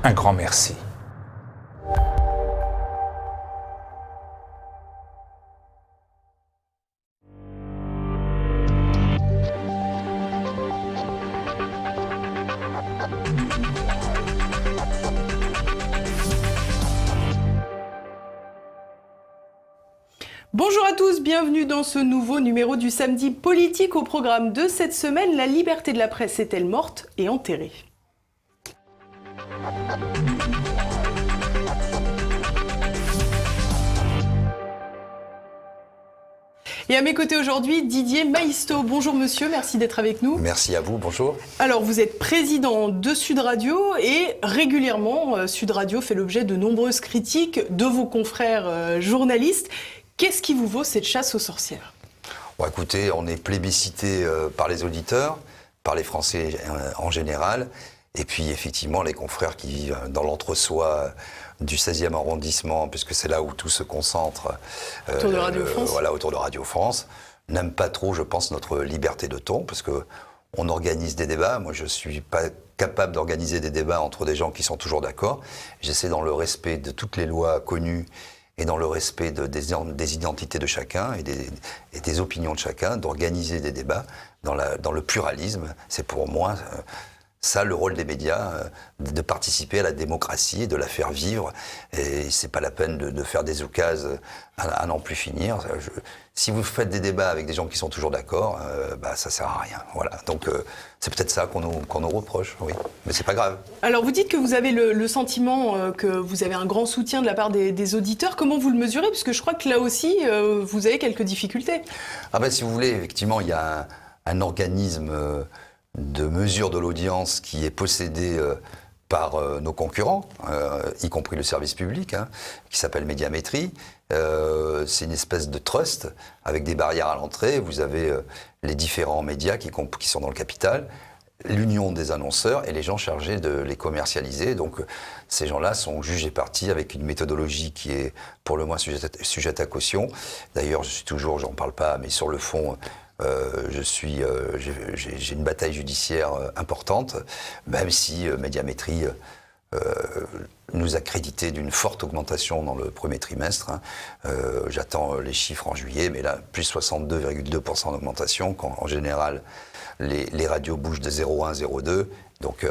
Un grand merci. Bonjour à tous, bienvenue dans ce nouveau numéro du Samedi Politique. Au programme de cette semaine, la liberté de la presse est-elle morte et enterrée ? Et à mes côtés aujourd'hui, Didier Maisto. Bonjour monsieur, merci d'être avec nous. Merci à vous, bonjour. Alors vous êtes président de Sud Radio et régulièrement, Sud Radio fait l'objet de nombreuses critiques de vos confrères journalistes. Qu'est-ce qui vous vaut cette chasse aux sorcières ? Bon, écoutez, on est plébiscité par les auditeurs, par les Français en général, et puis effectivement les confrères qui vivent dans l'entre-soi du 16e arrondissement, puisque c'est là où tout se concentre, autour de Radio France. Voilà, autour de Radio France, n'aiment pas trop, je pense, notre liberté de ton, parce que on organise des débats. Moi, je suis pas capable d'organiser des débats entre des gens qui sont toujours d'accord. J'essaie, dans le respect de toutes les lois connues et dans le respect des identités de chacun et des opinions de chacun, d'organiser des débats dans le pluralisme. C'est pour moi ça le rôle des médias, de participer à la démocratie et de la faire vivre. Et c'est pas la peine de faire des oukases à n'en plus finir. Si vous faites des débats avec des gens qui sont toujours d'accord, ça sert à rien. Voilà. Donc c'est peut-être ça qu'on nous reproche, oui. Mais c'est pas grave. Alors vous dites que vous avez le sentiment que vous avez un grand soutien de la part des auditeurs. Comment vous le mesurez ? Parce que je crois que là aussi, vous avez quelques difficultés. Si vous voulez, effectivement, il y a un organisme de mesure de l'audience qui est possédé par nos concurrents, y compris le service public, qui s'appelle Médiamétrie. C'est une espèce de trust avec des barrières à l'entrée. Vous avez les différents médias qui sont dans le capital, l'union des annonceurs et les gens chargés de les commercialiser. Donc ces gens-là sont jugés partis avec une méthodologie qui est pour le moins sujette à caution. D'ailleurs, j'en parle pas, mais sur le fond, j'ai une bataille judiciaire importante, même si Médiamétrie nous a crédité d'une forte augmentation dans le premier trimestre. J'attends les chiffres en juillet, mais là, plus 62,2% d'augmentation, quand en général, les radios bougent de 0,1 à 0,2. Donc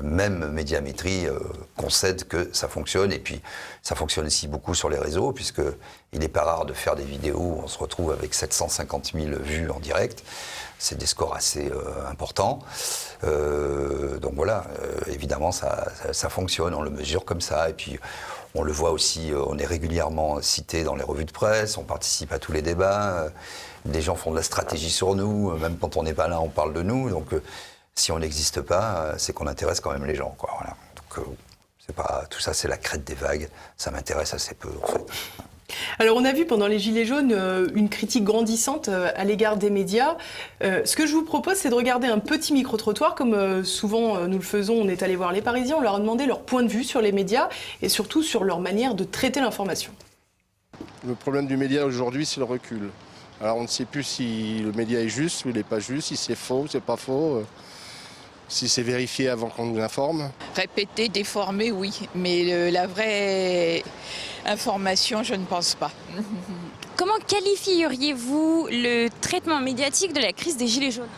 même Médiamétrie concède que ça fonctionne, et puis ça fonctionne aussi beaucoup sur les réseaux, puisqu'il n'est pas rare de faire des vidéos où on se retrouve avec 750 000 vues en direct. C'est des scores assez importants. Donc voilà, évidemment ça fonctionne, on le mesure comme ça, et puis on le voit aussi, on est régulièrement cité dans les revues de presse, on participe à tous les débats, des gens font de la stratégie sur nous, même quand on n'est pas là on parle de nous, donc si on n'existe pas, c'est qu'on intéresse quand même les gens, quoi. Voilà. Donc, c'est pas, tout ça, c'est la crête des vagues. Ça m'intéresse assez peu, en fait. Alors, on a vu pendant les Gilets jaunes une critique grandissante à l'égard des médias. Ce que je vous propose, c'est de regarder un petit micro-trottoir. Comme souvent nous le faisons, on est allé voir les Parisiens, on leur a demandé leur point de vue sur les médias et surtout sur leur manière de traiter l'information. Le problème du média aujourd'hui, c'est le recul. Alors, on ne sait plus si le média est juste ou il n'est pas juste, si c'est faux ou c'est pas faux. Si c'est vérifié avant qu'on nous informe. Répéter, déformer, oui. Mais la vraie information, je ne pense pas. Comment qualifieriez-vous le traitement médiatique de la crise des Gilets jaunes ?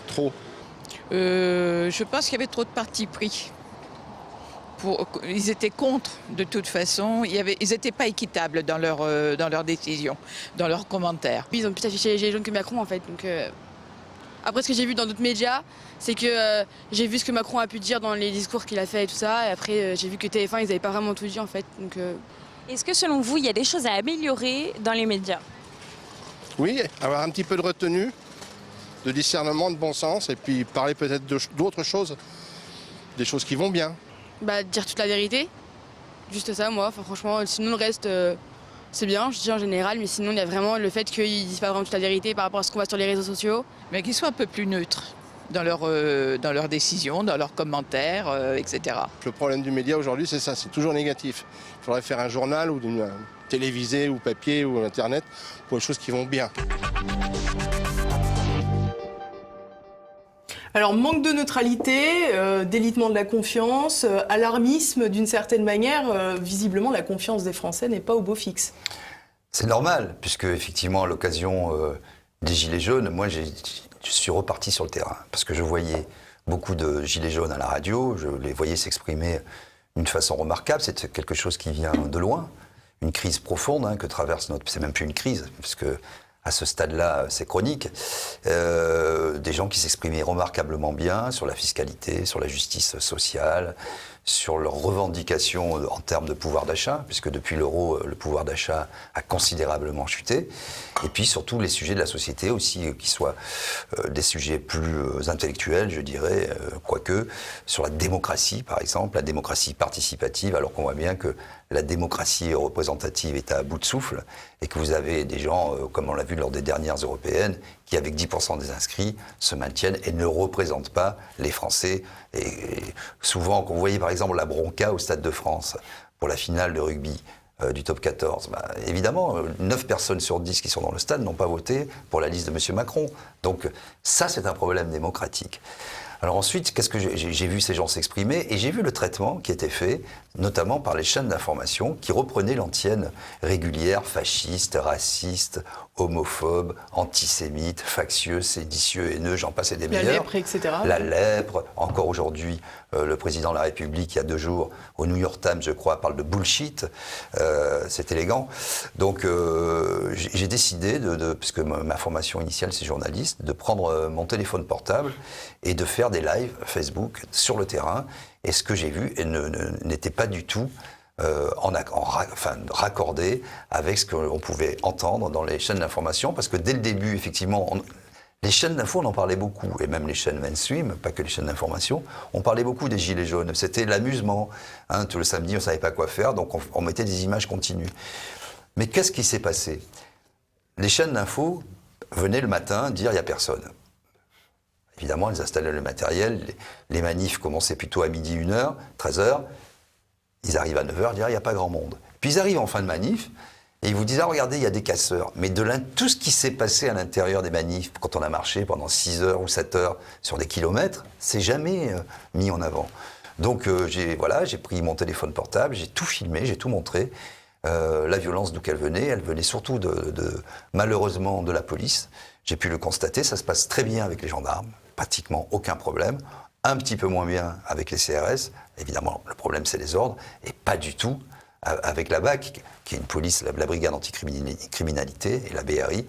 Trop. Je pense qu'il y avait trop de partis pris. Ils étaient contre, de toute façon. Ils n'étaient pas équitables dans leurs décisions, dans leurs commentaires. Ils ont plus affiché les Gilets jaunes que Macron, en fait. Donc, après, ce que j'ai vu dans d'autres médias, c'est que j'ai vu ce que Macron a pu dire dans les discours qu'il a fait et tout ça. Et après, j'ai vu que TF1, ils n'avaient pas vraiment tout dit, en fait. Donc, Est-ce que, selon vous, il y a des choses à améliorer dans les médias ? Oui, avoir un petit peu de retenue, de discernement, de bon sens, et puis parler peut-être d'autres choses, des choses qui vont bien. Dire toute la vérité, juste ça, moi. Enfin, franchement, sinon le reste, c'est bien, je dis en général, mais sinon il y a vraiment le fait qu'ils disent pas vraiment toute la vérité par rapport à ce qu'on voit sur les réseaux sociaux. Mais qu'ils soient un peu plus neutres dans leurs décisions, dans leurs commentaires, etc. Le problème du média aujourd'hui, c'est ça, c'est toujours négatif. Il faudrait faire un journal ou télévisé ou papier ou internet pour les choses qui vont bien. Alors, manque de neutralité, délitement de la confiance, alarmisme d'une certaine manière. Visiblement, la confiance des Français n'est pas au beau fixe. C'est normal, puisque effectivement, à l'occasion des Gilets jaunes, moi, je suis reparti sur le terrain, parce que je voyais beaucoup de Gilets jaunes à la radio, je les voyais s'exprimer d'une façon remarquable. C'est quelque chose qui vient de loin, une crise profonde que traverse notre... C'est même plus une crise, puisque à ce stade-là, c'est chronique. Des gens qui s'exprimaient remarquablement bien sur la fiscalité, sur la justice sociale, sur leurs revendications en termes de pouvoir d'achat, puisque depuis l'euro, le pouvoir d'achat a considérablement chuté. Et puis surtout les sujets de la société aussi, qui soient des sujets plus intellectuels, je dirais, quoique, sur la démocratie par exemple, la démocratie participative, alors qu'on voit bien que la démocratie représentative est à bout de souffle, et que vous avez des gens, comme on l'a vu lors des dernières européennes, qui avec 10% des inscrits se maintiennent et ne représentent pas les Français. Et souvent, quand vous voyez par exemple la bronca au Stade de France pour la finale de rugby du top 14, évidemment, 9 personnes sur 10 qui sont dans le stade n'ont pas voté pour la liste de M. Macron. Donc ça, c'est un problème démocratique. Alors ensuite, qu'est-ce que j'ai vu ces gens s'exprimer, et j'ai vu le traitement qui était fait, notamment par les chaînes d'information qui reprenaient l'antienne régulière, fasciste, raciste, homophobe, antisémite, factieux, séditieux, haineux, j'en passe et des meilleurs. La lèpre, etc. La lèpre. Encore aujourd'hui, le président de la République, il y a 2 jours, au New York Times, je crois, parle de bullshit. C'est élégant. Donc j'ai décidé, puisque ma formation initiale, c'est journaliste, de prendre mon téléphone portable et de faire des lives Facebook sur le terrain. Et ce que j'ai vu n'était pas du tout raccordé avec ce qu'on pouvait entendre dans les chaînes d'information, parce que dès le début, effectivement, les chaînes d'info, on en parlait beaucoup, et même les chaînes mainstream, pas que les chaînes d'information, on parlait beaucoup des Gilets jaunes. C'était l'amusement. Tout le samedi, on ne savait pas quoi faire, donc on mettait des images continues. Mais qu'est-ce qui s'est passé? Les chaînes d'info venaient le matin dire « il n'y a personne ». Évidemment, elles installaient le matériel, les manifs commençaient plutôt à midi, 1h, 13h, ils arrivent à 9h, dire il n'y a pas grand monde. Puis ils arrivent en fin de manif, et ils vous disent, regardez, il y a des casseurs. Mais tout ce qui s'est passé à l'intérieur des manifs, quand on a marché pendant 6 heures ou 7 heures sur des kilomètres, c'est jamais mis en avant. Donc j'ai pris mon téléphone portable, j'ai tout filmé, j'ai tout montré. La violence d'où elle venait surtout malheureusement de la police. J'ai pu le constater, ça se passe très bien avec les gendarmes, pratiquement aucun problème. Un petit peu moins bien avec les CRS. Évidemment, le problème, c'est les ordres, et pas du tout avec la BAC, qui est une police, la brigade anticriminalité, et la BRI,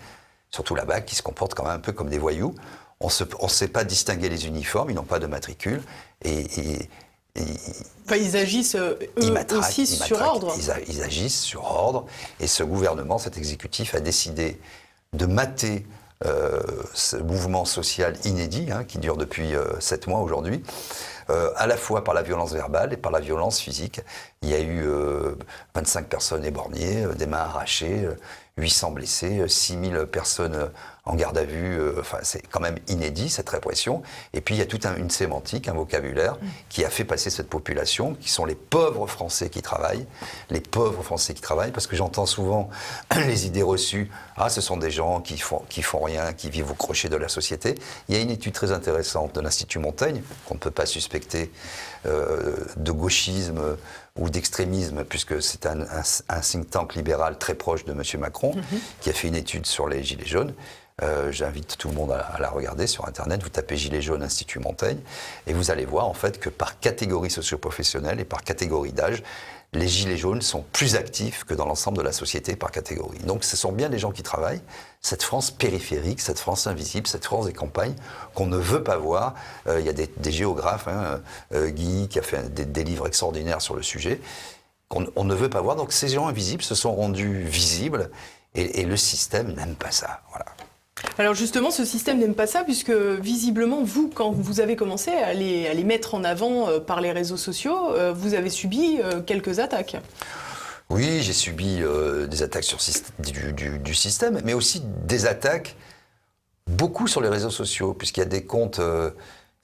surtout la BAC, qui se comporte quand même un peu comme des voyous. On ne sait pas distinguer les uniformes, ils n'ont pas de matricule, ils agissent eux aussi sur ordre. Ils agissent sur ordre, et ce gouvernement, cet exécutif, a décidé de mater ce mouvement social inédit, qui dure depuis 7 mois aujourd'hui, à la fois par la violence verbale et par la violence physique. Il y a eu 25 personnes éborgnées, des mains arrachées, 800 blessés, 6000 personnes en garde à vue. C'est quand même inédit, cette répression. Et puis il y a toute une sémantique, un vocabulaire qui a fait passer cette population, qui sont les pauvres Français qui travaillent. Les pauvres Français qui travaillent, parce que j'entends souvent les idées reçues. Ah, ce sont des gens qui font rien, qui vivent au crochet de la société. Il y a une étude très intéressante de l'Institut Montaigne, qu'on ne peut pas suspecter de gauchisme ou d'extrémisme, puisque c'est un think tank libéral très proche de M. Macron, qui a fait une étude sur les Gilets jaunes. J'invite tout le monde à la regarder sur Internet. Vous tapez Gilets jaunes Institut Montaigne, et vous allez voir en fait que par catégorie socio-professionnelle et par catégorie d'âge, les Gilets jaunes sont plus actifs que dans l'ensemble de la société par catégorie. Donc ce sont bien des gens qui travaillent, cette France périphérique, cette France invisible, cette France des campagnes qu'on ne veut pas voir. Il y a des géographes, Guy qui a fait des livres extraordinaires sur le sujet, qu'on ne veut pas voir. Donc ces gens invisibles se sont rendus visibles, et le système n'aime pas ça. Voilà. Alors justement, ce système n'aime pas ça, puisque visiblement, vous, quand vous avez commencé à les mettre en avant par les réseaux sociaux, vous avez subi quelques attaques. Oui, j'ai subi des attaques du système, mais aussi des attaques beaucoup sur les réseaux sociaux, puisqu'il y a des comptes,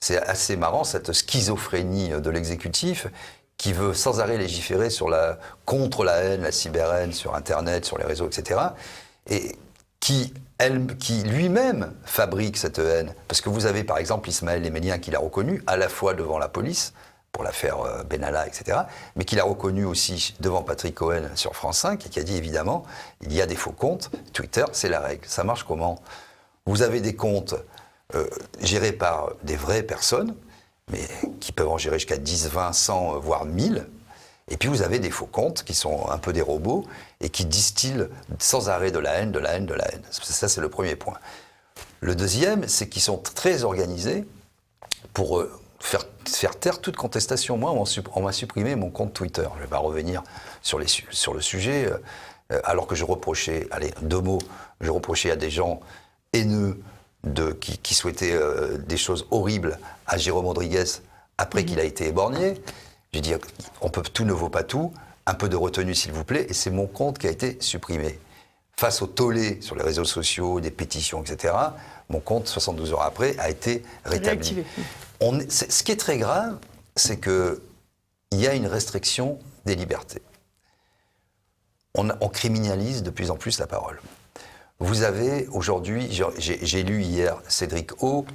c'est assez marrant, cette schizophrénie de l'exécutif, qui veut sans arrêt légiférer contre la haine, la cyberhaine, sur Internet, sur les réseaux, etc. Et qui lui-même fabrique cette haine. Parce que vous avez par exemple Ismaël Lémélien qui l'a reconnu à la fois devant la police, pour l'affaire Benalla, etc., mais qui l'a reconnu aussi devant Patrick Cohen sur France 5 et qui a dit évidemment, il y a des faux comptes, Twitter, c'est la règle. Ça marche comment ? Vous avez des comptes gérés par des vraies personnes, mais qui peuvent en gérer jusqu'à 10, 20, 100, voire 1000. Et puis vous avez des faux comptes qui sont un peu des robots et qui distillent sans arrêt de la haine, de la haine, de la haine. Ça, c'est le premier point. Le deuxième, c'est qu'ils sont très organisés pour faire taire toute contestation. Moi, on m'a supprimé mon compte Twitter. Je ne vais pas revenir sur le sujet, alors que je reprochais, allez, 2 mots, je reprochais à des gens haineux qui souhaitaient des choses horribles à Jérôme Rodriguez après qu'il a été éborgné. J'ai dit, tout ne vaut pas tout, un peu de retenue s'il vous plaît, et c'est mon compte qui a été supprimé. Face au tollé sur les réseaux sociaux, des pétitions, etc., mon compte, 72 heures après, a été rétabli. Ce qui est très grave, c'est qu'il y a une restriction des libertés. On criminalise de plus en plus la parole. Vous avez aujourd'hui, j'ai lu hier Cédric O,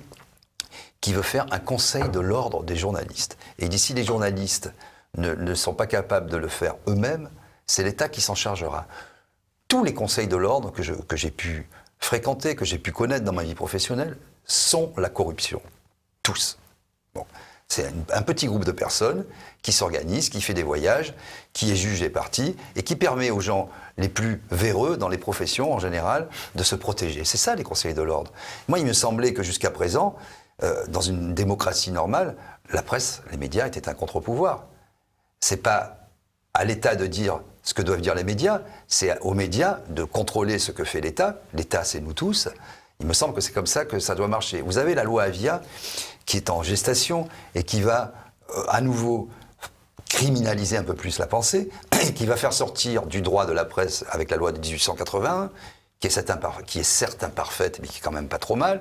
qui veut faire un conseil de l'ordre des journalistes. Et il dit, si les journalistes ne sont pas capables de le faire eux-mêmes, c'est l'État qui s'en chargera. Tous les conseils de l'ordre que j'ai pu fréquenter, que j'ai pu connaître dans ma vie professionnelle, sont la corruption. Tous. Bon. C'est un petit groupe de personnes qui s'organisent, qui fait des voyages, qui est juge des partis et qui permet aux gens les plus véreux dans les professions en général de se protéger. C'est ça les conseillers de l'ordre. Moi, il me semblait que jusqu'à présent, dans une démocratie normale, la presse, les médias étaient un contre-pouvoir. C'est pas à l'État de dire ce que doivent dire les médias, c'est aux médias de contrôler ce que fait l'État. L'État, c'est nous tous. Il me semble que c'est comme ça que ça doit marcher. Vous avez la loi Avia qui est en gestation et qui va à nouveau criminaliser un peu plus la pensée, et qui va faire sortir du droit de la presse avec la loi de 1881, qui est certes imparfaite, mais qui est quand même pas trop mal,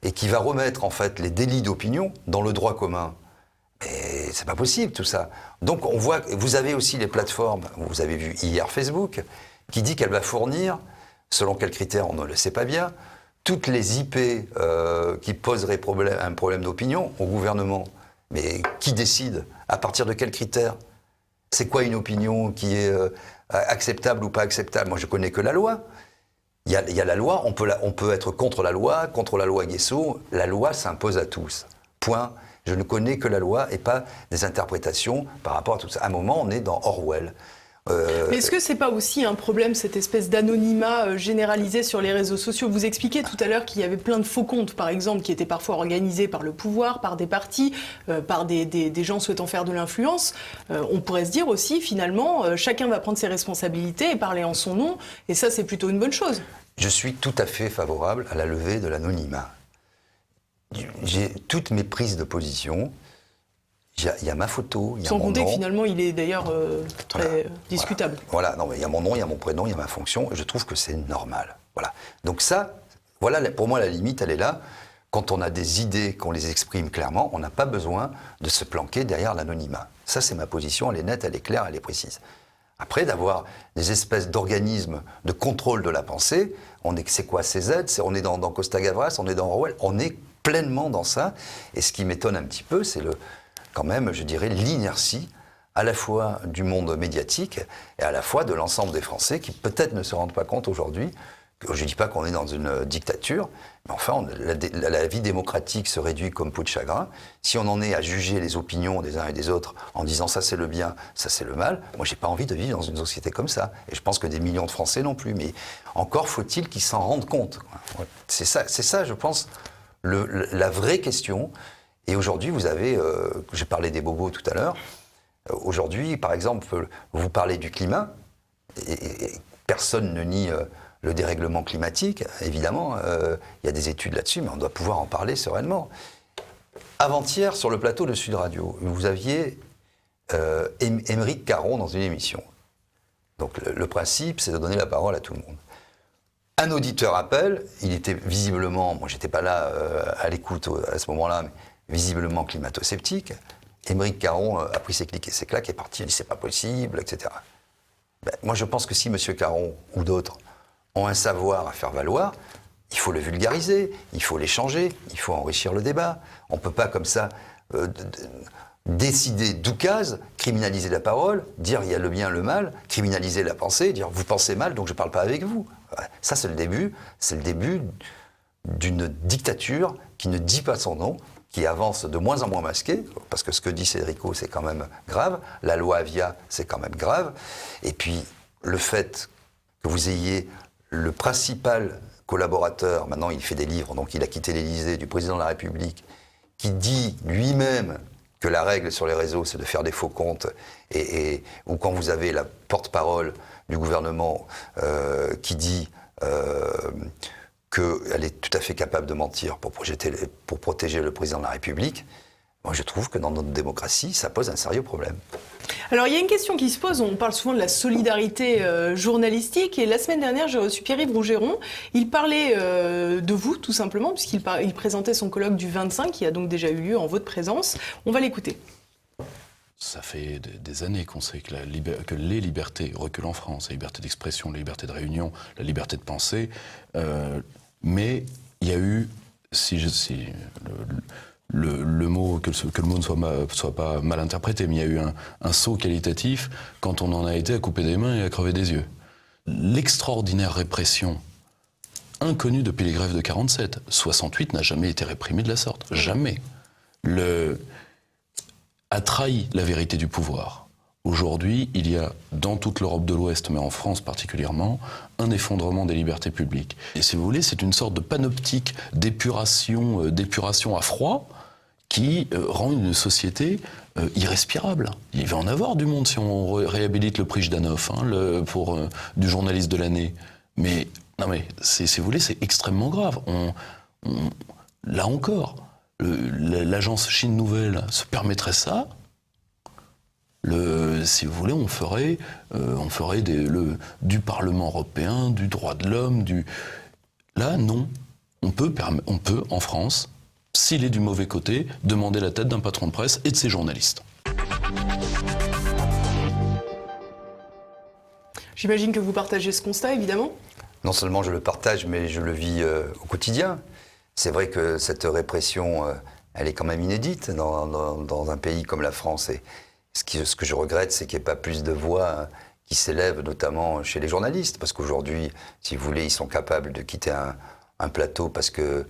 et qui va remettre en fait les délits d'opinion dans le droit commun. Mais c'est pas possible tout ça. Donc on voit, vous avez aussi les plateformes, vous avez vu hier Facebook, qui dit qu'elle va fournir, selon quels critères on ne le sait pas bien, toutes les IP qui poseraient un problème d'opinion au gouvernement. Mais qui décide ? À partir de quels critères ? C'est quoi une opinion qui est acceptable ou pas acceptable ? Moi je connais que la loi. Il y a la loi, on peut être contre la loi Guesso, la loi s'impose à tous. Point. Je ne connais que la loi et pas des interprétations par rapport à tout ça. À un moment, on est dans Orwell. Mais est-ce que c'est pas aussi un problème, cette espèce d'anonymat généralisé sur les réseaux sociaux ? Vous expliquiez tout à l'heure qu'il y avait plein de faux comptes, par exemple, qui étaient parfois organisés par le pouvoir, par des partis, par des gens souhaitant faire de l'influence. On pourrait se dire aussi, finalement, chacun va prendre ses responsabilités et parler en son nom, et ça, c'est plutôt une bonne chose. Je suis tout à fait favorable à la levée de l'anonymat. J'ai toutes mes prises de position. Il y a ma photo, il y a mon nom. Sans compter que finalement, il est d'ailleurs très discutable. Voilà, non, mais il y a mon nom, il y a mon prénom, il y a ma fonction, et je trouve que c'est normal. Voilà. Donc ça, voilà, pour moi, la limite, elle est là. Quand on a des idées, qu'on les exprime clairement, on n'a pas besoin de se planquer derrière l'anonymat. Ça, c'est ma position, elle est nette, elle est claire, elle est précise. Après, d'avoir des espèces d'organismes de contrôle de la pensée, c'est quoi CZ ? On est dans Costa Gavras, on est dans Orwell, on est pleinement dans ça. Et ce qui m'étonne un petit peu, c'est quand même, je dirais, l'inertie à la fois du monde médiatique et à la fois de l'ensemble des Français qui peut-être ne se rendent pas compte aujourd'hui. Je ne dis pas qu'on est dans une dictature, mais enfin, la vie démocratique se réduit comme peau de chagrin. Si on en est à juger les opinions des uns et des autres en disant ça c'est le bien, ça c'est le mal, moi j'ai pas envie de vivre dans une société comme ça. Et je pense que des millions de Français non plus. Mais encore faut-il qu'ils s'en rendent compte. C'est ça, je pense, la vraie question. Et aujourd'hui, vous avez, j'ai parlé des bobos tout à l'heure, aujourd'hui, par exemple, vous parlez du climat, et personne ne nie le dérèglement climatique, évidemment, il y a des études là-dessus, mais on doit pouvoir en parler sereinement. Avant-hier, sur le plateau de Sud Radio, vous aviez Émeric Caron dans une émission. Donc le principe, c'est de donner la parole à tout le monde. Un auditeur appelle, il était visiblement, moi j'étais pas là à l'écoute à ce moment-là, mais visiblement climato-sceptique. Émeric Caron a pris ses clics et ses claques et est parti, il dit c'est pas possible, etc. Ben, moi je pense que si M. Caron ou d'autres ont un savoir à faire valoir, il faut le vulgariser, il faut l'échanger, il faut enrichir le débat. On ne peut pas comme ça décider d'oukase, criminaliser la parole, dire il y a le bien, le mal, criminaliser la pensée, dire vous pensez mal donc je ne parle pas avec vous. Ça c'est le début d'une dictature qui ne dit pas son nom, qui avance de moins en moins masquée, parce que ce que dit Cédrico c'est quand même grave, la loi Avia c'est quand même grave, et puis le fait que vous ayez le principal collaborateur, maintenant il fait des livres, donc il a quitté l'Élysée, du président de la République, qui dit lui-même que la règle sur les réseaux, c'est de faire des faux comptes, ou quand vous avez la porte-parole du gouvernement qui dit qu'elle est tout à fait capable de mentir pour protéger le président de la République, moi je trouve que dans notre démocratie, ça pose un sérieux problème. Alors, il y a une question qui se pose. On parle souvent de la solidarité journalistique. Et la semaine dernière, j'ai reçu Pierre-Yves Rougeron. Il parlait de vous, tout simplement, puisqu'il présentait son colloque du 25, qui a donc déjà eu lieu en votre présence. On va l'écouter. Ça fait des années qu'on sait que les libertés reculent en France. La liberté d'expression, la liberté de réunion, la liberté de penser. Mais il y a eu, le mot, que le mot ne soit pas mal interprété, mais il y a eu un saut qualitatif quand on en a été à couper des mains et à crever des yeux. L'extraordinaire répression, inconnue depuis les grèves de 47, 68 n'a jamais été réprimée de la sorte, jamais, a trahi la vérité du pouvoir. Aujourd'hui, il y a, dans toute l'Europe de l'Ouest, mais en France particulièrement, un effondrement des libertés publiques. Et si vous voulez, c'est une sorte de panoptique d'épuration à froid qui rend une société irrespirable. Il va en avoir du monde si on réhabilite le prix Jdanov pour du journaliste de l'année. Mais, non mais, si vous voulez, c'est extrêmement grave. Là encore, l'agence Chine Nouvelle se permettrait ça. Si vous voulez, on ferait du Parlement européen, du droit de l'homme, Là, non. On peut, en France, s'il est du mauvais côté, demander la tête d'un patron de presse et de ses journalistes. J'imagine que vous partagez ce constat, évidemment. Non seulement je le partage, mais je le vis au quotidien. C'est vrai que cette répression, elle est quand même inédite dans un pays comme la France. Et ce que je regrette, c'est qu'il n'y ait pas plus de voix qui s'élèvent, notamment chez les journalistes. Parce qu'aujourd'hui, si vous voulez, ils sont capables de quitter un plateau parce que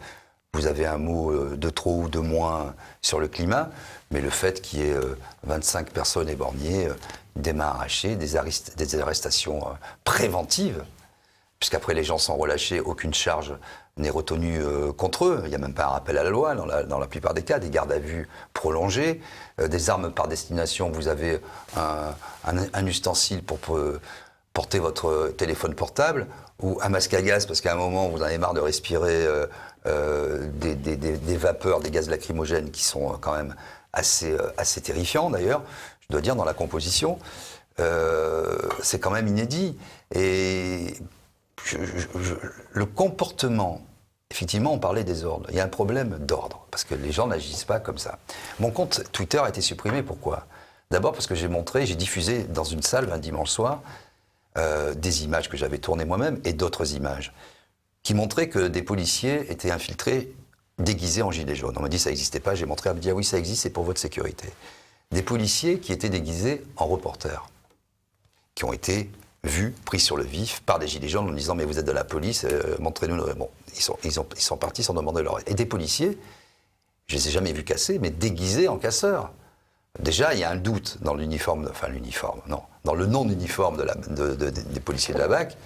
vous avez un mot de trop ou de moins sur le climat. Mais le fait qu'il y ait 25 personnes éborgnées, des mains arrachées, des arrestations préventives, puisqu'après les gens sont relâchés, aucune charge n'est retenue contre eux. Il n'y a même pas un rappel à la loi dans la plupart des cas, des gardes à vue prolongées, des armes par destination. Vous avez un ustensile pour porter votre téléphone portable, ou un masque à gaz, parce qu'à un moment, vous en avez marre de respirer des vapeurs, des gaz lacrymogènes qui sont quand même assez terrifiants d'ailleurs, je dois dire, dans la composition. C'est quand même inédit. Et le comportement, effectivement, on parlait des ordres. Il y a un problème d'ordre, parce que les gens n'agissent pas comme ça. Mon compte Twitter a été supprimé, pourquoi ? D'abord parce que j'ai diffusé dans une salle un dimanche soir des images que j'avais tournées moi-même et d'autres images qui montraient que des policiers étaient infiltrés, déguisés en gilets jaunes. On m'a dit ça n'existait pas, j'ai montré, on m'a dit ah oui ça existe, c'est pour votre sécurité. Des policiers qui étaient déguisés en reporters, qui ont été vus, pris sur le vif par des gilets jaunes en disant mais vous êtes de la police, montrez-nous le... Bon, ils sont partis sans demander leur aide. Et des policiers, je les ai jamais vus casser, mais déguisés en casseurs. Déjà, il y a un doute dans dans le non-uniforme des policiers de la BAC,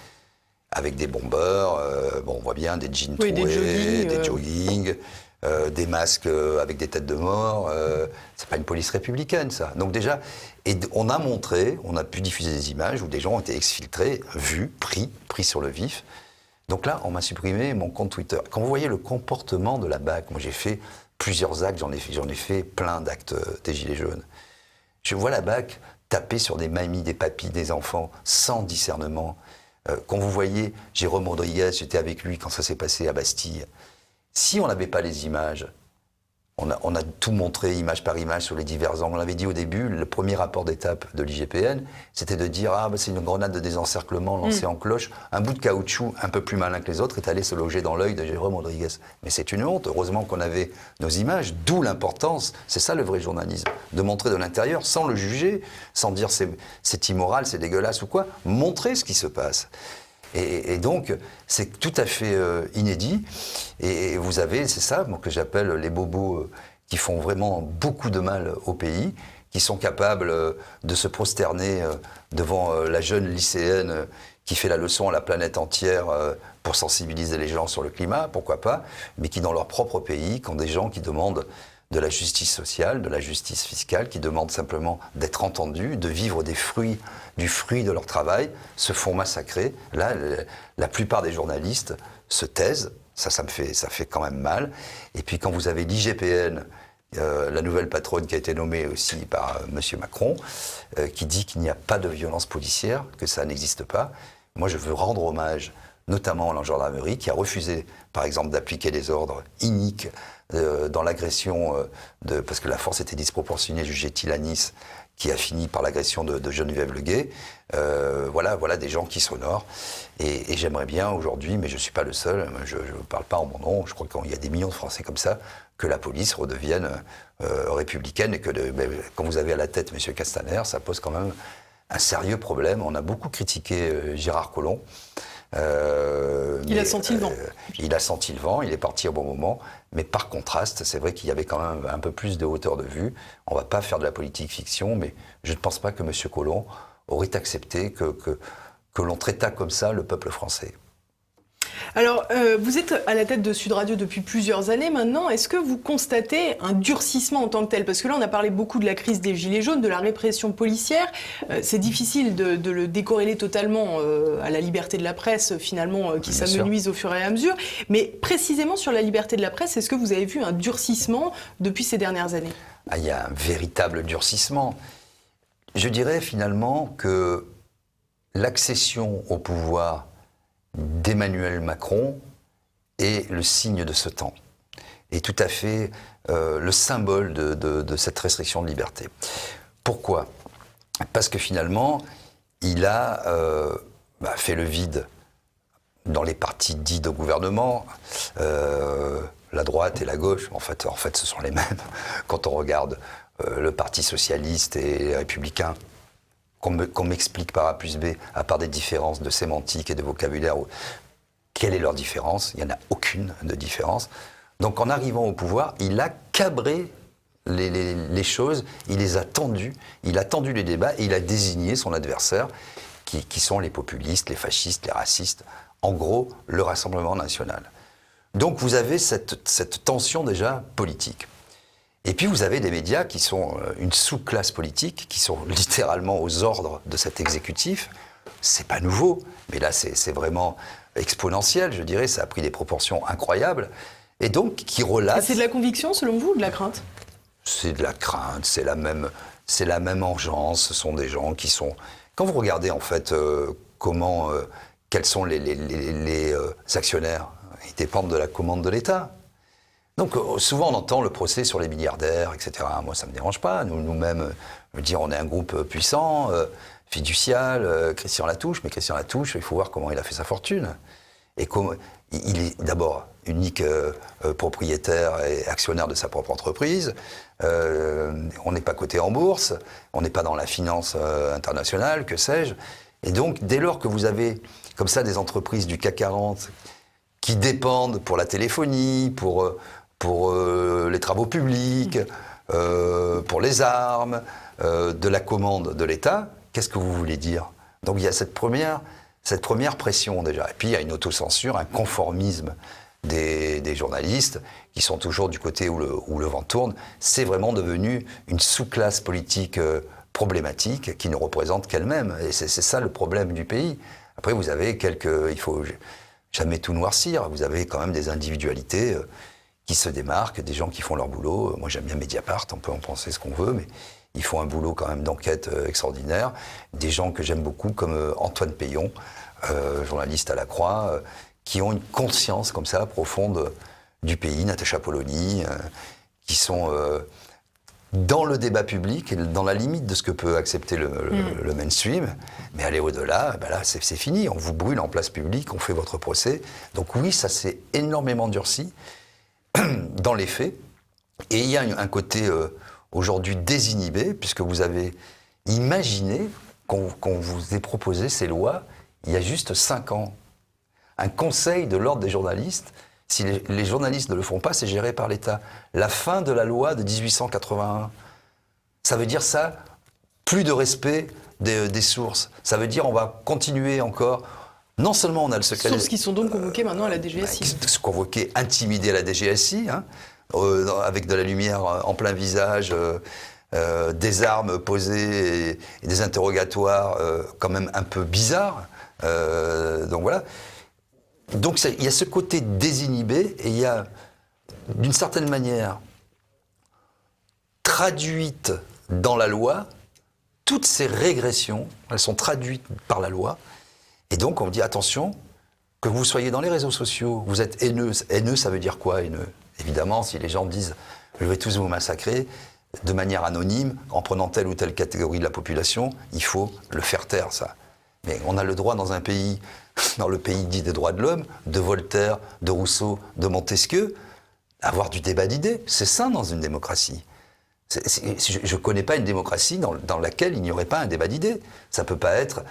avec des bombeurs, on voit bien des jeans troués, des joggings, des masques avec des têtes de mort. C'est pas une police républicaine, ça. Donc déjà, on a pu diffuser des images où des gens ont été exfiltrés, vus, pris sur le vif. Donc là, on m'a supprimé mon compte Twitter. Quand vous voyez le comportement de la BAC, moi j'ai fait plusieurs actes, j'en ai fait plein d'actes des Gilets jaunes. Je vois la BAC taper sur des mamies, des papis, des enfants, sans discernement. Quand vous voyez Jérôme Rodriguez, j'étais avec lui quand ça s'est passé à Bastille. Si on n'avait pas les images, On a tout montré image par image sur les divers angles. On l'avait dit au début, le premier rapport d'étape de l'IGPN, c'était de dire c'est une grenade de désencerclement lancée en cloche. Un bout de caoutchouc un peu plus malin que les autres est allé se loger dans l'œil de Jérôme Rodriguez. Mais c'est une honte. Heureusement qu'on avait nos images, d'où l'importance. C'est ça le vrai journalisme, de montrer de l'intérieur sans le juger, sans dire c'est immoral, c'est dégueulasse ou quoi. Montrer ce qui se passe. Et donc, c'est tout à fait inédit. Et vous avez, c'est ça que j'appelle les bobos qui font vraiment beaucoup de mal au pays, qui sont capables de se prosterner devant la jeune lycéenne qui fait la leçon à la planète entière pour sensibiliser les gens sur le climat, pourquoi pas, mais qui, dans leur propre pays, quand des gens qui demandent de la justice sociale, de la justice fiscale, qui demandent simplement d'être entendus, de vivre du fruit de leur travail, se font massacrer. Là, la plupart des journalistes se taisent, ça me fait quand même mal. Et puis quand vous avez l'IGPN, la nouvelle patronne qui a été nommée aussi par M. Macron, qui dit qu'il n'y a pas de violence policière, que ça n'existe pas, moi je veux rendre hommage notamment à la gendarmerie, qui a refusé, par exemple, d'appliquer des ordres iniques dans l'agression, parce que la force était disproportionnée, jugée-t-il à Nice, qui a fini par l'agression de Geneviève Leguet. Voilà des gens qui s'honorent. Et j'aimerais bien aujourd'hui, mais je ne suis pas le seul, je ne parle pas en mon nom, je crois qu'il y a des millions de Français comme ça, que la police redevienne républicaine et que quand vous avez à la tête M. Castaner, ça pose quand même un sérieux problème. On a beaucoup critiqué Gérard Collomb. Il a senti le vent. Il a senti le vent, il est parti au bon moment. Mais par contraste, c'est vrai qu'il y avait quand même un peu plus de hauteur de vue. On ne va pas faire de la politique fiction, mais je ne pense pas que M. Collomb aurait accepté que l'on traitât comme ça le peuple français. Alors, vous êtes à la tête de Sud Radio depuis plusieurs années maintenant. Est-ce que vous constatez un durcissement en tant que tel? Parce que là, on a parlé beaucoup de la crise des Gilets jaunes, de la répression policière. C'est difficile de le décorréler totalement à la liberté de la presse, finalement, qui s'amenuise au fur et à mesure. Mais précisément sur la liberté de la presse, est-ce que vous avez vu un durcissement depuis ces dernières années? Il y a un véritable durcissement. Je dirais finalement que l'accession au pouvoir d'Emmanuel Macron est le signe de ce temps, est tout à fait le symbole de cette restriction de liberté. Pourquoi? Parce que finalement, il a fait le vide dans les partis dits de gouvernement, la droite et la gauche, en fait ce sont les mêmes. Quand on regarde le Parti socialiste et les Républicains, qu'on m'explique par A plus B, à part des différences de sémantique et de vocabulaire, quelle est leur différence? Il n'y en a aucune de différence. Donc en arrivant au pouvoir, il a cabré les choses, il les a tendues, il a tendu les débats et il a désigné son adversaire, qui sont les populistes, les fascistes, les racistes, en gros le Rassemblement national. Donc vous avez cette tension déjà politique. Et puis vous avez des médias qui sont une sous-classe politique, qui sont littéralement aux ordres de cet exécutif. C'est pas nouveau, mais là c'est vraiment exponentiel, je dirais, ça a pris des proportions incroyables. Et donc qui relatent... C'est de la conviction selon vous ou de la crainte? C'est de la crainte, c'est la même engeance, ce sont des gens qui sont... Quand vous regardez en fait quels sont les actionnaires, ils dépendent de la commande de l'État. Donc souvent on entend le procès sur les milliardaires, etc. Moi ça ne me dérange pas, nous-mêmes, je veux dire, on est un groupe puissant, fiducial, Christian Latouche, mais Christian Latouche, il faut voir comment il a fait sa fortune. Et il est d'abord unique propriétaire et actionnaire de sa propre entreprise, on n'est pas coté en bourse, on n'est pas dans la finance internationale, que sais-je. Et donc dès lors que vous avez comme ça des entreprises du CAC 40 qui dépendent pour la téléphonie, pour les travaux publics, pour les armes, de la commande de l'État, qu'est-ce que vous voulez dire? Donc il y a cette première pression déjà. Et puis il y a une autocensure, un conformisme des journalistes qui sont toujours du côté où le vent tourne. C'est vraiment devenu une sous-classe politique problématique qui ne représente qu'elle-même. Et c'est ça le problème du pays. Après vous avez il faut jamais tout noircir, vous avez quand même des individualités qui se démarquent, des gens qui font leur boulot. Moi j'aime bien Mediapart, on peut en penser ce qu'on veut, mais ils font un boulot quand même d'enquête extraordinaire. Des gens que j'aime beaucoup comme Antoine Peillon, journaliste à la Croix, qui ont une conscience comme ça profonde du pays, Natacha Polony, qui sont dans le débat public et dans la limite de ce que peut accepter le mainstream. Mais aller au-delà, ben là, c'est fini. On vous brûle en place publique, on fait votre procès. Donc oui, ça s'est énormément durci dans les faits. Et il y a un côté aujourd'hui désinhibé, puisque vous avez imaginé qu'on vous ait proposé ces lois il y a juste 5 ans. Un conseil de l'ordre des journalistes, si les journalistes ne le font pas, c'est géré par l'État. La fin de la loi de 1881, ça veut dire ça, plus de respect des sources. Ça veut dire on va continuer encore. Non seulement on a le secret... Sources qui sont donc convoquées maintenant à la DGSI. Convoquées, intimidées à la DGSI, hein, avec de la lumière en plein visage, des armes posées et des interrogatoires quand même un peu bizarres. Donc voilà. Donc il y a ce côté désinhibé et il y a, d'une certaine manière, traduite dans la loi, toutes ces régressions, elles sont traduites par la loi. Et donc on me dit, attention, que vous soyez dans les réseaux sociaux, vous êtes haineux. Haineux, ça veut dire quoi, haineux? Évidemment, si les gens disent, je vais tous vous massacrer, de manière anonyme, en prenant telle ou telle catégorie de la population, il faut le faire taire, ça. Mais on a le droit dans un pays, dans le pays dit des droits de l'homme, de Voltaire, de Rousseau, de Montesquieu, avoir du débat d'idées. C'est sain dans une démocratie. Je ne connais pas une démocratie dans laquelle il n'y aurait pas un débat d'idées. Ça ne peut pas être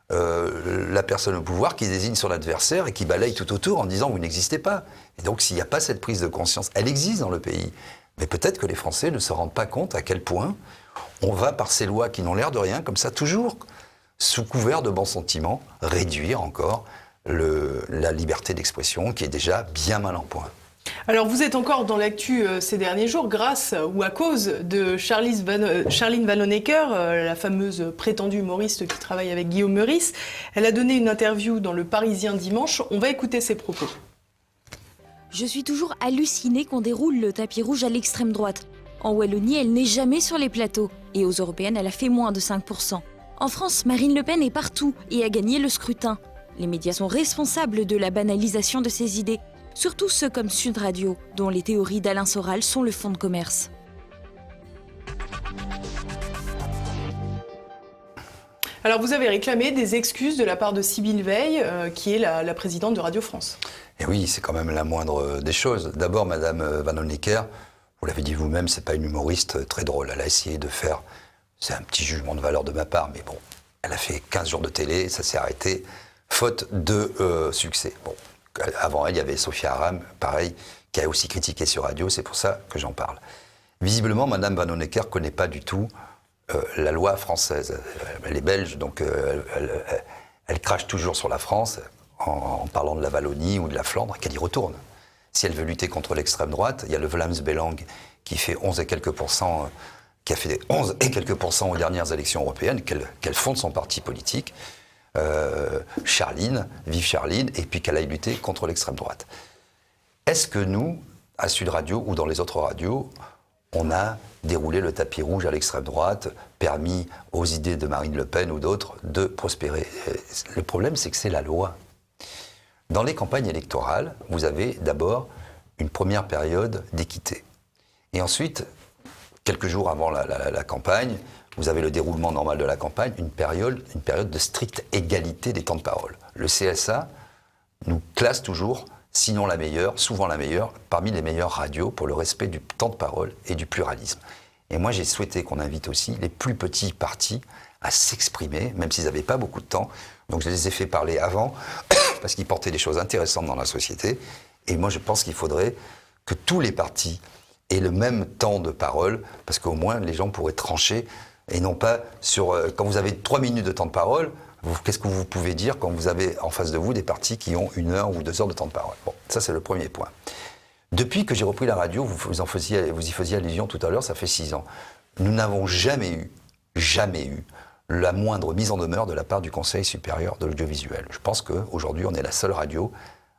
la personne au pouvoir qui désigne son adversaire et qui balaye tout autour en disant « vous n'existez pas ». Et donc s'il n'y a pas cette prise de conscience, elle existe dans le pays. Mais peut-être que les Français ne se rendent pas compte à quel point on va, par ces lois qui n'ont l'air de rien, comme ça, toujours, sous couvert de bons sentiments, réduire encore la liberté d'expression qui est déjà bien mal en point. Alors vous êtes encore dans l'actu ces derniers jours grâce ou à cause de Charline Vanhoenacker, la fameuse prétendue humoriste qui travaille avec Guillaume Meurice. Elle a donné une interview dans Le Parisien dimanche. On va écouter ses propos. Je suis toujours hallucinée qu'on déroule le tapis rouge à l'extrême droite. En Wallonie, elle n'est jamais sur les plateaux. Et aux européennes, elle a fait moins de 5%. En France, Marine Le Pen est partout et a gagné le scrutin. Les médias sont responsables de la banalisation de ces idées. Surtout ceux comme Sud Radio, dont les théories d'Alain Soral sont le fonds de commerce. Alors vous avez réclamé des excuses de la part de Sybille Veil, qui est la présidente de Radio France. Et oui, c'est quand même la moindre des choses. D'abord, Madame Vanhoenacker, vous l'avez dit vous-même, c'est pas une humoriste très drôle. Elle a essayé de faire, c'est un petit jugement de valeur de ma part, mais bon, elle a fait 15 jours de télé, ça s'est arrêté, faute de succès. Bon. Avant elle, il y avait Sophia Aram, pareil, qui a aussi critiqué sur Radio, c'est pour ça que j'en parle. Visiblement, Madame Vanhoenacker ne connaît pas du tout la loi française. Elle est belge, donc elle crache toujours sur la France en parlant de la Wallonie ou de la Flandre, qu'elle y retourne. Si elle veut lutter contre l'extrême droite, il y a le Vlaams Belang qui fait 11 et quelques pourcents, qui a fait 11 et quelques pourcents aux dernières élections européennes, qu'elle fonde son parti politique. Charline, vive Charline, et puis qu'elle aille lutter contre l'extrême droite. Est-ce que nous, à Sud Radio ou dans les autres radios, on a déroulé le tapis rouge à l'extrême droite, permis aux idées de Marine Le Pen ou d'autres de prospérer? Le problème, c'est que c'est la loi. Dans les campagnes électorales, vous avez d'abord une première période d'équité. Et ensuite, quelques jours avant la campagne, vous avez le déroulement normal de la campagne, une période de stricte égalité des temps de parole. Le CSA nous classe toujours, sinon la meilleure, souvent la meilleure, parmi les meilleures radios pour le respect du temps de parole et du pluralisme. Et moi, j'ai souhaité qu'on invite aussi les plus petits partis à s'exprimer, même s'ils n'avaient pas beaucoup de temps. Donc je les ai fait parler avant, parce qu'ils portaient des choses intéressantes dans la société. Et moi, je pense qu'il faudrait que tous les partis aient le même temps de parole, parce qu'au moins, les gens pourraient trancher. Et non pas sur... quand vous avez 3 minutes de temps de parole, qu'est-ce que vous pouvez dire quand vous avez en face de vous des partis qui ont 1 heure ou 2 heures de temps de parole? Bon, ça c'est le premier point. Depuis que j'ai repris la radio, vous y faisiez allusion tout à l'heure, ça fait 6 ans. Nous n'avons jamais eu la moindre mise en demeure de la part du Conseil supérieur de l'audiovisuel. Je pense qu'aujourd'hui, on est la seule radio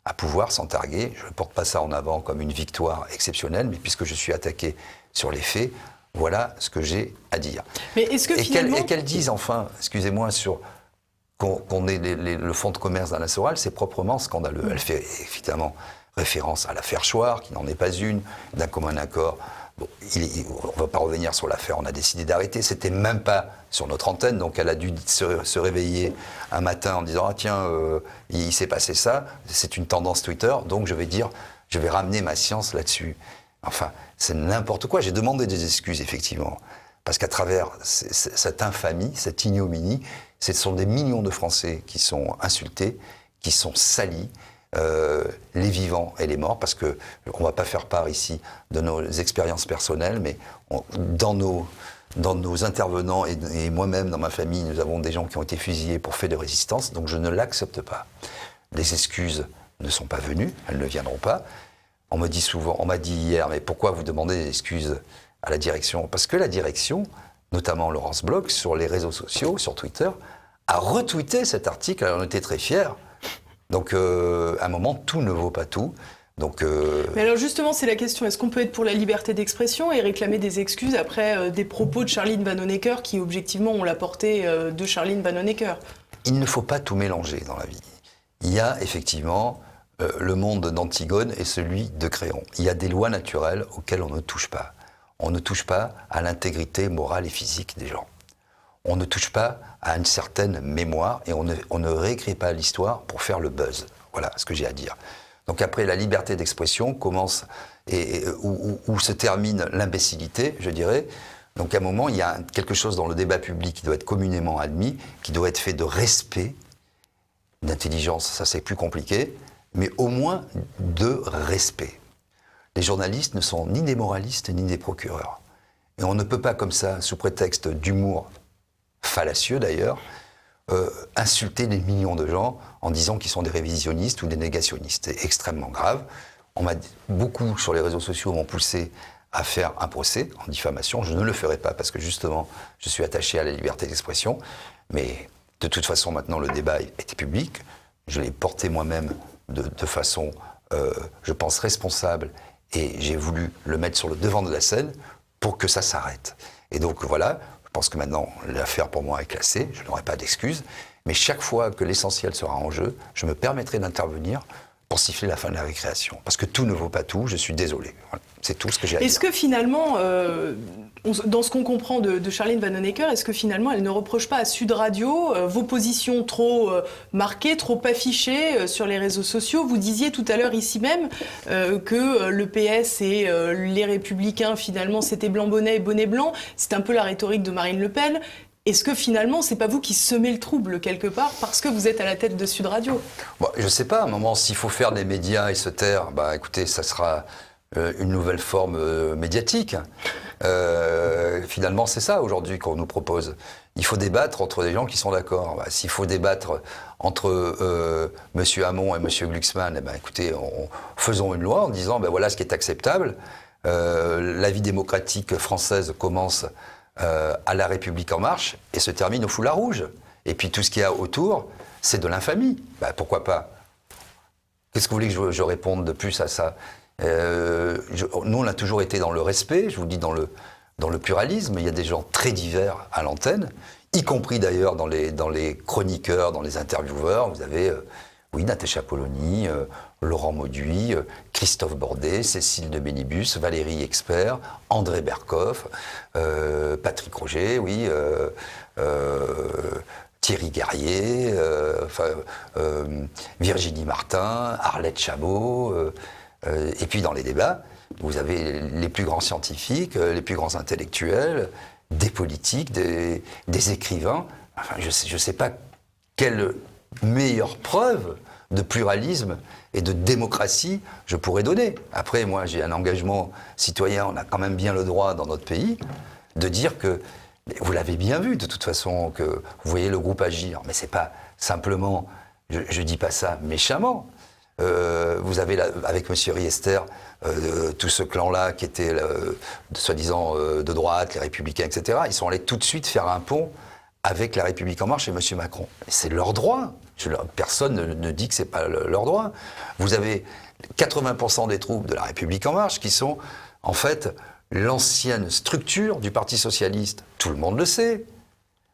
à pouvoir s'en targuer. Je ne porte pas ça en avant comme une victoire exceptionnelle, mais puisque je suis attaqué sur les faits, voilà ce que j'ai à dire. Mais est-ce que finalement... Et qu'elle dise enfin, excusez-moi, sur qu'on ait le fonds de commerce d'Alain Soral, c'est proprement scandaleux. Elle fait évidemment référence à l'affaire Chouard, qui n'en est pas une, d'un commun accord Bon, on ne va pas revenir sur l'affaire, on a décidé d'arrêter. C'était même pas sur notre antenne, donc elle a dû se réveiller un matin en disant « Ah tiens, il s'est passé ça, c'est une tendance Twitter, donc je vais ramener ma science là-dessus. » Enfin, c'est n'importe quoi. J'ai demandé des excuses, effectivement, parce qu'à travers cette infamie, cette ignominie, ce sont des millions de Français qui sont insultés, qui sont salis, les vivants et les morts, parce qu'on ne va pas faire part ici de nos expériences personnelles, mais dans nos intervenants et moi-même, dans ma famille, nous avons des gens qui ont été fusillés pour faits de résistance, donc je ne l'accepte pas. Les excuses ne sont pas venues, elles ne viendront pas. On me dit souvent, on m'a dit hier, mais pourquoi vous demandez des excuses à la direction? Parce que la direction, notamment Laurence Bloch, sur les réseaux sociaux, sur Twitter, a retweeté cet article, elle en était très fière. Donc, à un moment, tout ne vaut pas tout. Donc, Mais alors justement, c'est la question. Est-ce qu'on peut être pour la liberté d'expression et réclamer des excuses après des propos de Charline Vanhoenacker qui, objectivement, ont la portée de Charline Vanhoenacker? Il ne faut pas tout mélanger dans la vie. Il y a effectivement le monde d'Antigone et celui de Créon. Il y a des lois naturelles auxquelles on ne touche pas. On ne touche pas à l'intégrité morale et physique des gens. On ne touche pas à une certaine mémoire et on ne réécrit pas l'histoire pour faire le buzz. Voilà ce que j'ai à dire. Donc après, la liberté d'expression commence où se termine l'imbécilité, je dirais. Donc à un moment, il y a quelque chose dans le débat public qui doit être communément admis, qui doit être fait de respect, d'intelligence, ça c'est plus compliqué, mais au moins de respect. Les journalistes ne sont ni des moralistes ni des procureurs. Et on ne peut pas comme ça, sous prétexte d'humour fallacieux d'ailleurs, insulter des millions de gens en disant qu'ils sont des révisionnistes ou des négationnistes. C'est extrêmement grave. Beaucoup sur les réseaux sociaux m'ont poussé à faire un procès en diffamation. Je ne le ferai pas parce que justement, je suis attaché à la liberté d'expression. Mais de toute façon, maintenant, le débat était public. Je l'ai porté moi-même de façon, je pense, responsable. Et j'ai voulu le mettre sur le devant de la scène pour que ça s'arrête. Et donc voilà, je pense que maintenant, l'affaire pour moi est classée. Je n'aurai pas d'excuses. Mais chaque fois que l'essentiel sera en jeu, je me permettrai d'intervenir pour siffler la fin de la récréation. Parce que tout ne vaut pas tout, je suis désolé. Voilà. C'est tout ce que j'ai à dire. Est-ce que finalement, dans ce qu'on comprend de Charline Vanhoenacker, est-ce que finalement elle ne reproche pas à Sud Radio vos positions trop marquées, trop affichées sur les réseaux sociaux? Vous disiez tout à l'heure ici même que le PS et les Républicains, finalement, c'était blanc-bonnet et bonnet blanc. C'est un peu la rhétorique de Marine Le Pen. Est-ce que finalement, c'est pas vous qui semez le trouble quelque part parce que vous êtes à la tête de Sud Radio? Bon, je sais pas, à un moment, s'il faut faire des médias et se taire, bah écoutez, ça sera une nouvelle forme médiatique. Finalement, c'est ça aujourd'hui qu'on nous propose. Il faut débattre entre des gens qui sont d'accord. Bah, s'il faut débattre entre M. Hamon et M. Glucksmann, eh ben, écoutez, faisons une loi en disant ben, voilà ce qui est acceptable. La vie démocratique française commence à La République En Marche et se termine au Foulard Rouge. Et puis tout ce qu'il y a autour, c'est de l'infamie. Ben, pourquoi pas? Qu'est-ce que vous voulez que je réponde de plus à ça? Nous, on a toujours été dans le respect, je vous dis dans le pluralisme. Il y a des gens très divers à l'antenne, y compris d'ailleurs dans les chroniqueurs, dans les intervieweurs. Vous avez, Natacha Polony, Laurent Mauduit, Christophe Bordet, Cécile de Bénibus, Valérie Expert, André Berkoff, Patrick Roger, Thierry Guerrier, Virginie Martin, Arlette Chabot. Et puis dans les débats, vous avez les plus grands scientifiques, les plus grands intellectuels, des politiques, des écrivains. Enfin, je ne sais pas quelle meilleure preuve de pluralisme et de démocratie je pourrais donner. Après, moi, j'ai un engagement citoyen. On a quand même bien le droit dans notre pays de dire que, vous l'avez bien vu de toute façon, que vous voyez le groupe agir. Mais c'est pas simplement, je dis pas ça méchamment. Vous avez avec M. Riester tout ce clan-là qui était soi-disant de droite, les Républicains, etc. Ils sont allés tout de suite faire un pont avec La République En Marche et M. Macron. Et c'est leur droit. Personne ne dit que c'est pas leur droit. Vous avez 80% des troupes de La République En Marche qui sont en fait l'ancienne structure du Parti Socialiste. Tout le monde le sait.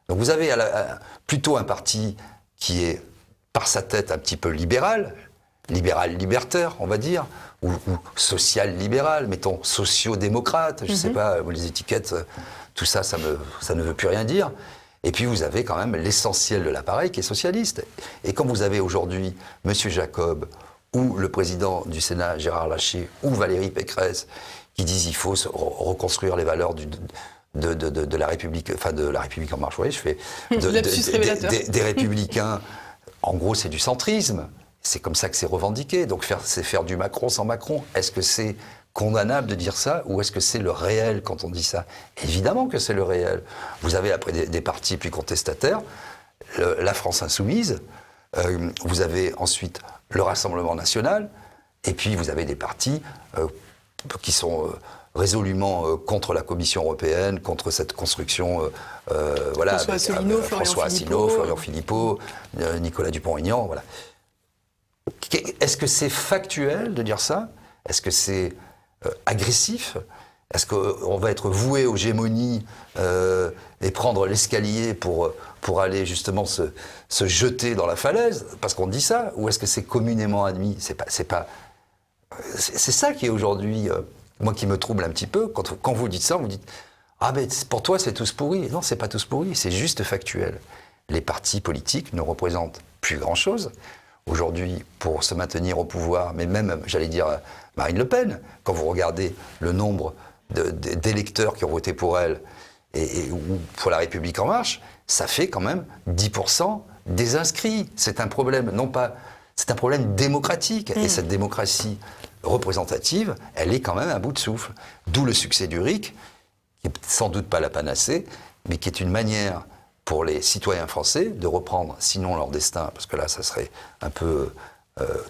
Donc vous avez plutôt un parti qui est par sa tête un petit peu libéral, libéral-libertaire, on va dire, ou social-libéral, mettons socio-démocrate, je ne sais pas, les étiquettes, tout ça, ça ne veut plus rien dire. Et puis vous avez quand même l'essentiel de l'appareil qui est socialiste. Et quand vous avez aujourd'hui M. Jacob ou le président du Sénat, Gérard Larcher, ou Valérie Pécresse, qui disent qu'il faut reconstruire les valeurs de la République, enfin de la République en marche, oui, je fais des républicains. En gros, c'est du centrisme. C'est comme ça que c'est revendiqué. Donc c'est faire du Macron sans Macron. Est-ce que c'est condamnable de dire ça ou est-ce que c'est le réel quand on dit ça? Évidemment que c'est le réel. Vous avez après des partis plus contestataires, la France Insoumise, vous avez ensuite le Rassemblement National, et puis vous avez des partis qui sont résolument contre la Commission européenne, contre cette construction, voilà, François Asselineau, Florian Philippot, Nicolas Dupont-Aignan, voilà. Est-ce que c'est factuel de dire ça? Est-ce que c'est agressif? Est-ce qu'on va être voué aux gémonies et prendre l'escalier pour aller justement se jeter dans la falaise parce qu'on dit ça? Ou est-ce que c'est communément admis? C'est ça qui est aujourd'hui, moi qui me trouble un petit peu. Quand vous dites ça, vous dites « Ah ben pour toi c'est tous pourris ». Non, c'est pas tous pourris, c'est juste factuel. Les partis politiques ne représentent plus grand-chose. Aujourd'hui, pour se maintenir au pouvoir, mais même, j'allais dire, Marine Le Pen, quand vous regardez le nombre d'électeurs qui ont voté pour elle ou pour La République En Marche, ça fait quand même 10% des inscrits. C'est un problème, c'est un problème démocratique. Et cette démocratie représentative, elle est quand même à bout de souffle. D'où le succès du RIC, qui n'est sans doute pas la panacée, mais qui est une manière pour les citoyens français de reprendre, sinon leur destin, parce que là, ça serait un peu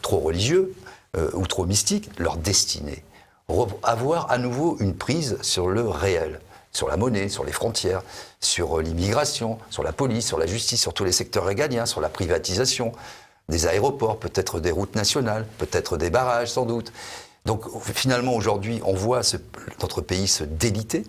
trop religieux ou trop mystique, leur destinée. Avoir à nouveau une prise sur le réel, sur la monnaie, sur les frontières, sur l'immigration, sur la police, sur la justice, sur tous les secteurs régaliens, sur la privatisation des aéroports, peut-être des routes nationales, peut-être des barrages, sans doute. Donc finalement, aujourd'hui, on voit notre pays se déliter.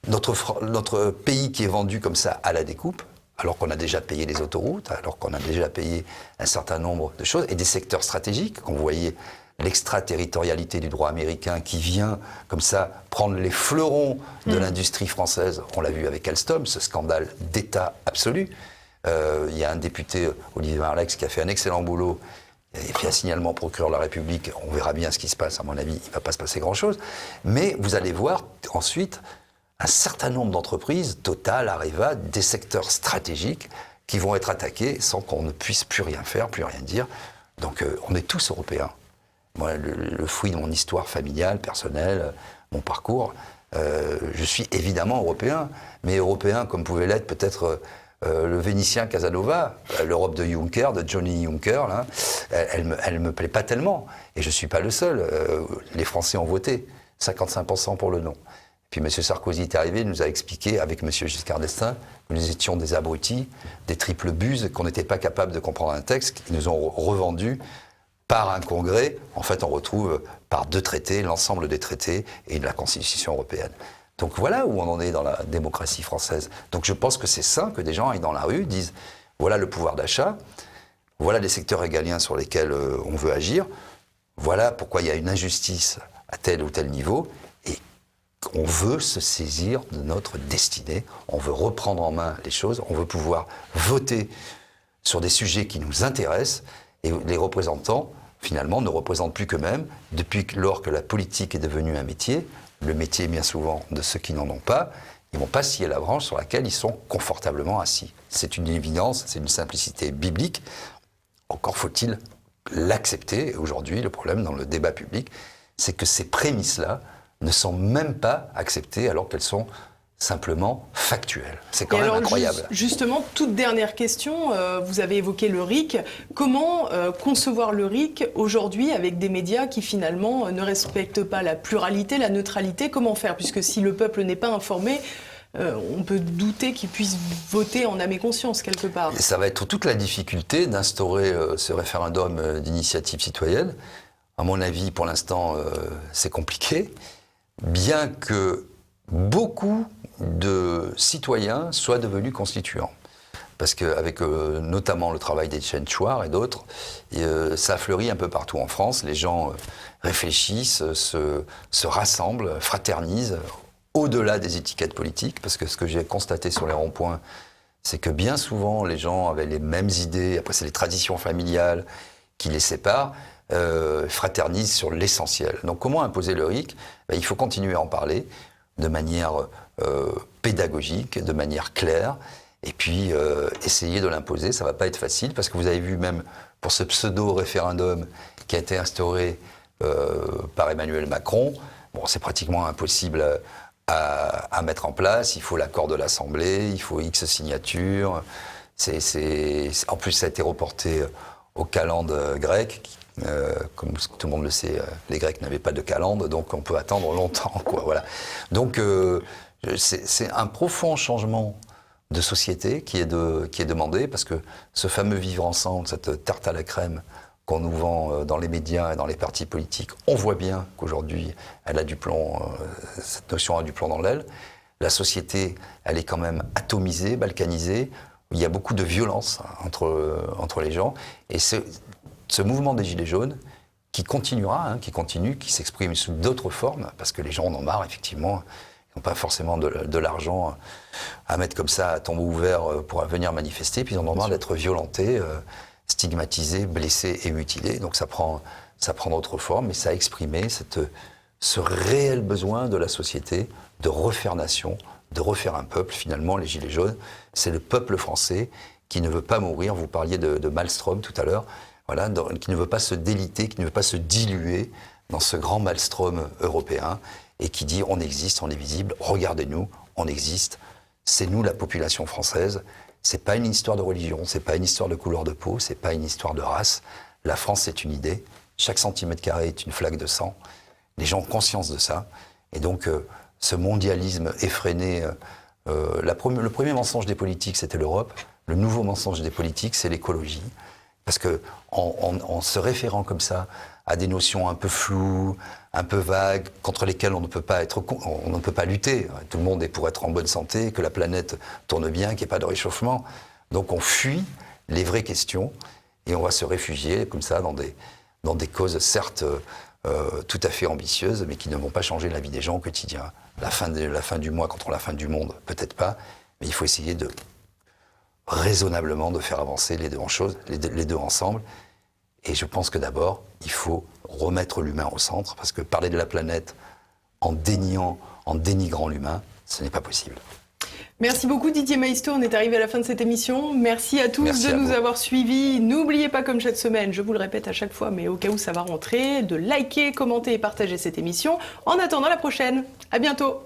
Notre pays qui est vendu comme ça à la découpe, alors qu'on a déjà payé les autoroutes, alors qu'on a déjà payé un certain nombre de choses, et des secteurs stratégiques, quand vous voyez l'extraterritorialité du droit américain qui vient comme ça prendre les fleurons de l'industrie française, on l'a vu avec Alstom, ce scandale d'État absolu. Il y a un député, Olivier Marleix, qui a fait un excellent boulot, et fait un signalement au procureur de la République, on verra bien ce qui se passe, à mon avis, il ne va pas se passer grand-chose, mais vous allez voir ensuite un certain nombre d'entreprises, Total, Areva, des secteurs stratégiques qui vont être attaqués sans qu'on ne puisse plus rien faire, plus rien dire. Donc on est tous européens. Moi, le fruit de mon histoire familiale, personnelle, mon parcours, je suis évidemment européen, mais européen comme pouvait l'être peut-être le Vénitien Casanova, l'Europe de Juncker, de Johnny Juncker, là, elle me plaît pas tellement. Et je suis pas le seul. Les Français ont voté, 55% pour le non. Puis M. Sarkozy est arrivé, nous a expliqué, avec M. Giscard d'Estaing, que nous étions des abrutis, des triples buses, qu'on n'était pas capable de comprendre un texte, qu'ils nous ont revendu par un congrès. En fait, on retrouve par 2 traités, l'ensemble des traités et de la Constitution européenne. Donc voilà où on en est dans la démocratie française. Donc je pense que c'est sain que des gens aillent dans la rue, disent voilà le pouvoir d'achat, voilà les secteurs régaliens sur lesquels on veut agir, voilà pourquoi il y a une injustice à tel ou tel niveau, et on veut se saisir de notre destinée, on veut reprendre en main les choses, on veut pouvoir voter sur des sujets qui nous intéressent, et les représentants, finalement, ne représentent plus qu'eux-mêmes. Depuis lors que la politique est devenue un métier, le métier, bien souvent, de ceux qui n'en ont pas, ils ne vont pas scier la branche sur laquelle ils sont confortablement assis. C'est une évidence, c'est une simplicité biblique. Encore faut-il l'accepter. Et aujourd'hui, le problème dans le débat public, c'est que ces prémices-là ne sont même pas acceptées alors qu'elles sont simplement factuelles. C'est quand même incroyable. Justement, toute dernière question, vous avez évoqué le RIC. Comment concevoir le RIC aujourd'hui avec des médias qui finalement ne respectent pas la pluralité, la neutralité? Comment faire? Puisque si le peuple n'est pas informé, on peut douter qu'il puisse voter en âme et conscience quelque part. Et ça va être toute la difficulté d'instaurer ce référendum d'initiative citoyenne. À mon avis, pour l'instant, c'est compliqué, bien que beaucoup de citoyens soient devenus constituants. parce qu'avec notamment le travail d'Etienne Chouard et d'autres, ça fleurit un peu partout en France. Les gens réfléchissent, se rassemblent, fraternisent, au-delà des étiquettes politiques, parce que ce que j'ai constaté sur les ronds-points, c'est que bien souvent, les gens avaient les mêmes idées. Après, c'est les traditions familiales qui les séparent, fraternisent sur l'essentiel. Donc, comment imposer le RIC ? Il faut continuer à en parler de manière pédagogique, de manière claire, et puis essayer de l'imposer. Ça ne va pas être facile, parce que vous avez vu même pour ce pseudo-référendum qui a été instauré par Emmanuel Macron, bon, c'est pratiquement impossible à mettre en place. Il faut l'accord de l'Assemblée, il faut X signatures. En plus, ça a été reporté au calende grec. Comme tout le monde le sait, les Grecs n'avaient pas de calende, donc on peut attendre longtemps, quoi, voilà. Donc c'est un profond changement de société qui est demandé, parce que ce fameux vivre ensemble, cette tarte à la crème qu'on nous vend dans les médias et dans les partis politiques, on voit bien qu'aujourd'hui, elle a du plomb, cette notion a du plomb dans l'aile. La société, elle est quand même atomisée, balkanisée. Il y a beaucoup de violence entre les gens. Et ce mouvement des Gilets jaunes, qui continuera, qui s'exprime sous d'autres formes, parce que les gens en ont marre, effectivement. Ils n'ont pas forcément de l'argent à mettre comme ça à tombeau ouvert pour venir manifester, puis ils en ont marre d'être violentés, stigmatisés, blessés et mutilés. Donc ça prend d'autres formes, mais ça a exprimé ce réel besoin de la société de refaire nation, de refaire un peuple. Finalement, les Gilets jaunes, c'est le peuple français qui ne veut pas mourir. Vous parliez de Maelstrom tout à l'heure, voilà, qui ne veut pas se déliter, qui ne veut pas se diluer dans ce grand Maelstrom européen, et qui dit on existe, on est visible, regardez-nous, on existe, c'est nous la population française. C'est pas une histoire de religion, c'est pas une histoire de couleur de peau, c'est pas une histoire de race. La France, c'est une idée. Chaque centimètre carré est une flaque de sang. Les gens ont conscience de ça. Et donc, ce mondialisme effréné, le premier mensonge des politiques, c'était l'Europe. Le nouveau mensonge des politiques, c'est l'écologie. Parce que en se référant comme ça à des notions un peu floues, un peu vagues, contre lesquelles on ne peut pas lutter. Tout le monde est pour être en bonne santé, que la planète tourne bien, qu'il n'y ait pas de réchauffement. Donc on fuit les vraies questions et on va se réfugier comme ça dans des causes certes tout à fait ambitieuses, mais qui ne vont pas changer la vie des gens au quotidien. La fin du mois contre la fin du monde, peut-être pas, mais il faut essayer raisonnablement de faire avancer les deux ensemble. Et je pense que d'abord, il faut remettre l'humain au centre, parce que parler de la planète en dénigrant l'humain, ce n'est pas possible. Merci beaucoup Didier Maisto, on est arrivé à la fin de cette émission. Merci à tous de nous avoir suivis. N'oubliez pas, comme chaque semaine, je vous le répète à chaque fois, mais au cas où ça va rentrer, de liker, commenter et partager cette émission. En attendant la prochaine, à bientôt.